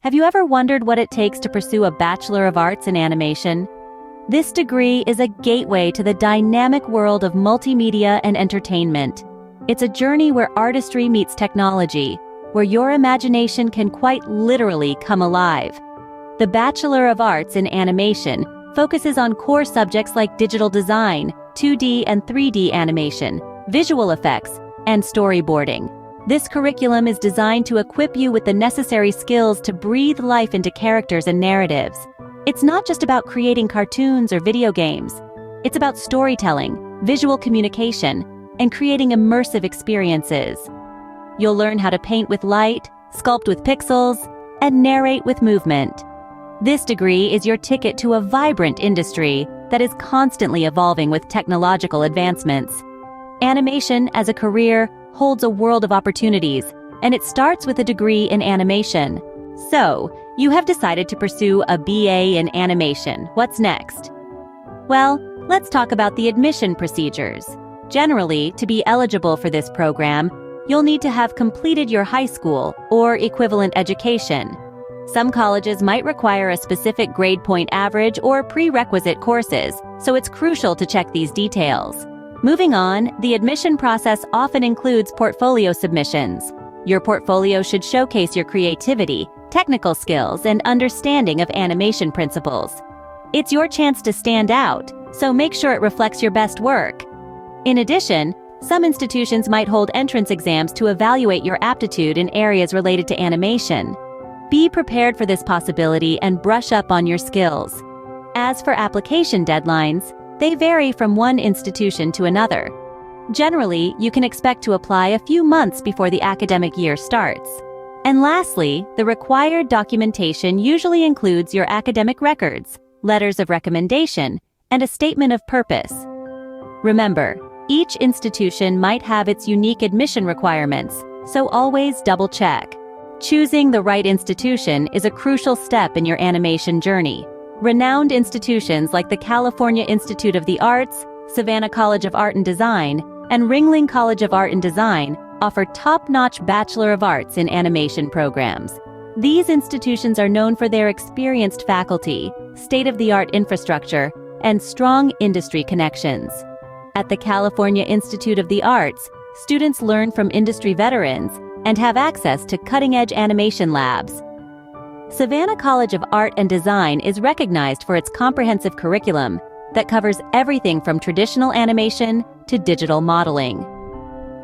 Have you ever wondered what it takes to pursue a Bachelor of Arts in Animation? This degree is a gateway to the dynamic world of multimedia and entertainment. It's a journey where artistry meets technology, where your imagination can quite literally come alive. The Bachelor of Arts in Animation focuses on core subjects like digital design, 2D and 3D animation, visual effects, and storyboarding. This curriculum is designed to equip you with the necessary skills to breathe life into characters and narratives. It's not just about creating cartoons or video games. It's about storytelling, visual communication, and creating immersive experiences. You'll learn how to paint with light, sculpt with pixels, and narrate with movement. This degree is your ticket to a vibrant industry that is constantly evolving with technological advancements. Animation as a career holds a world of opportunities, and it starts with a degree in animation. So, you have decided to pursue a BA in animation. What's next? Well, let's talk about the admission procedures. Generally, to be eligible for this program, you'll need to have completed your high school or equivalent education. Some colleges might require a specific grade point average or prerequisite courses, so it's crucial to check these details. Moving on, the admission process often includes portfolio submissions. Your portfolio should showcase your creativity, technical skills, and understanding of animation principles. It's your chance to stand out, so make sure it reflects your best work. In addition, some institutions might hold entrance exams to evaluate your aptitude in areas related to animation. Be prepared for this possibility and brush up on your skills. As for application deadlines, they vary from one institution to another. Generally, you can expect to apply a few months before the academic year starts. And lastly, the required documentation usually includes your academic records, letters of recommendation, and a statement of purpose. Remember, each institution might have its unique admission requirements, so always double-check. Choosing the right institution is a crucial step in your animation journey. Renowned institutions like the California Institute of the Arts, Savannah College of Art and Design, and Ringling College of Art and Design offer top-notch Bachelor of Arts in Animation programs. These institutions are known for their experienced faculty, state-of-the-art infrastructure, and strong industry connections. At the California Institute of the Arts, students learn from industry veterans and have access to cutting-edge animation labs. Savannah College of Art and Design is recognized for its comprehensive curriculum that covers everything from traditional animation to digital modeling.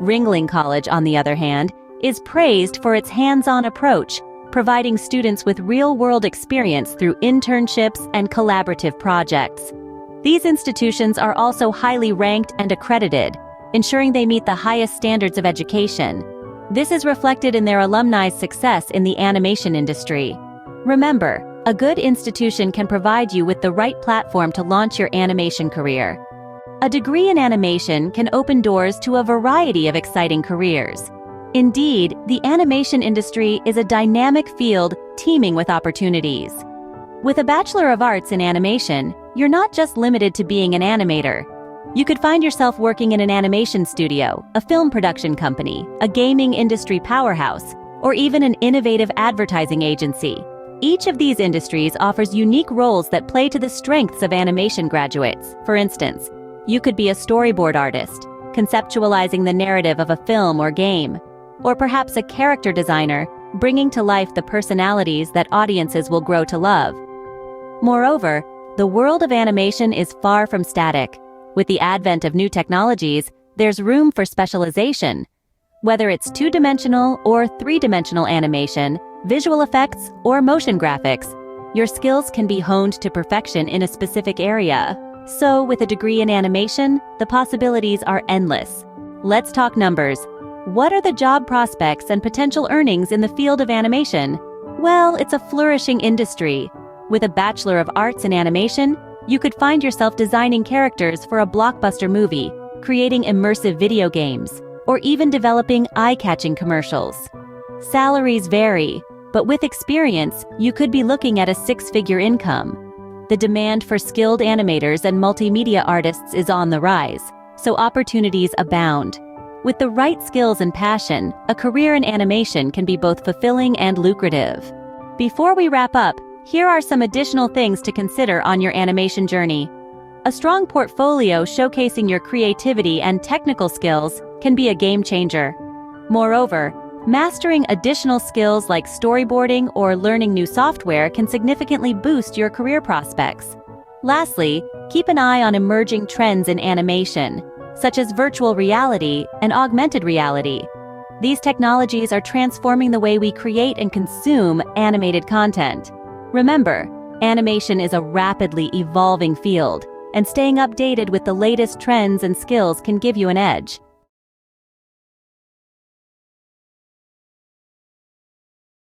Ringling College, on the other hand, is praised for its hands-on approach, providing students with real-world experience through internships and collaborative projects. These institutions are also highly ranked and accredited, ensuring they meet the highest standards of education. This is reflected in their alumni's success in the animation industry. Remember, a good institution can provide you with the right platform to launch your animation career. A degree in animation can open doors to a variety of exciting careers. Indeed, the animation industry is a dynamic field teeming with opportunities. With a Bachelor of Arts in Animation, you're not just limited to being an animator. You could find yourself working in an animation studio, a film production company, a gaming industry powerhouse, or even an innovative advertising agency. Each of these industries offers unique roles that play to the strengths of animation graduates. For instance, you could be a storyboard artist, conceptualizing the narrative of a film or game, or perhaps a character designer, bringing to life the personalities that audiences will grow to love. Moreover, the world of animation is far from static. With the advent of new technologies, there's room for specialization. Whether it's two-dimensional or three-dimensional animation, visual effects, or motion graphics, your skills can be honed to perfection in a specific area. So, with a degree in animation, the possibilities are endless. Let's talk numbers. What are the job prospects and potential earnings in the field of animation? Well, it's a flourishing industry. With a Bachelor of Arts in Animation, you could find yourself designing characters for a blockbuster movie, creating immersive video games, or even developing eye-catching commercials. Salaries vary, but with experience, you could be looking at a six-figure income. The demand for skilled animators and multimedia artists is on the rise, so opportunities abound. With the right skills and passion, a career in animation can be both fulfilling and lucrative. Before we wrap up, here are some additional things to consider on your animation journey. A strong portfolio showcasing your creativity and technical skills can be a game changer. Moreover, mastering additional skills like storyboarding or learning new software can significantly boost your career prospects. Lastly, keep an eye on emerging trends in animation, such as virtual reality and augmented reality. These technologies are transforming the way we create and consume animated content. Remember, animation is a rapidly evolving field, and staying updated with the latest trends and skills can give you an edge.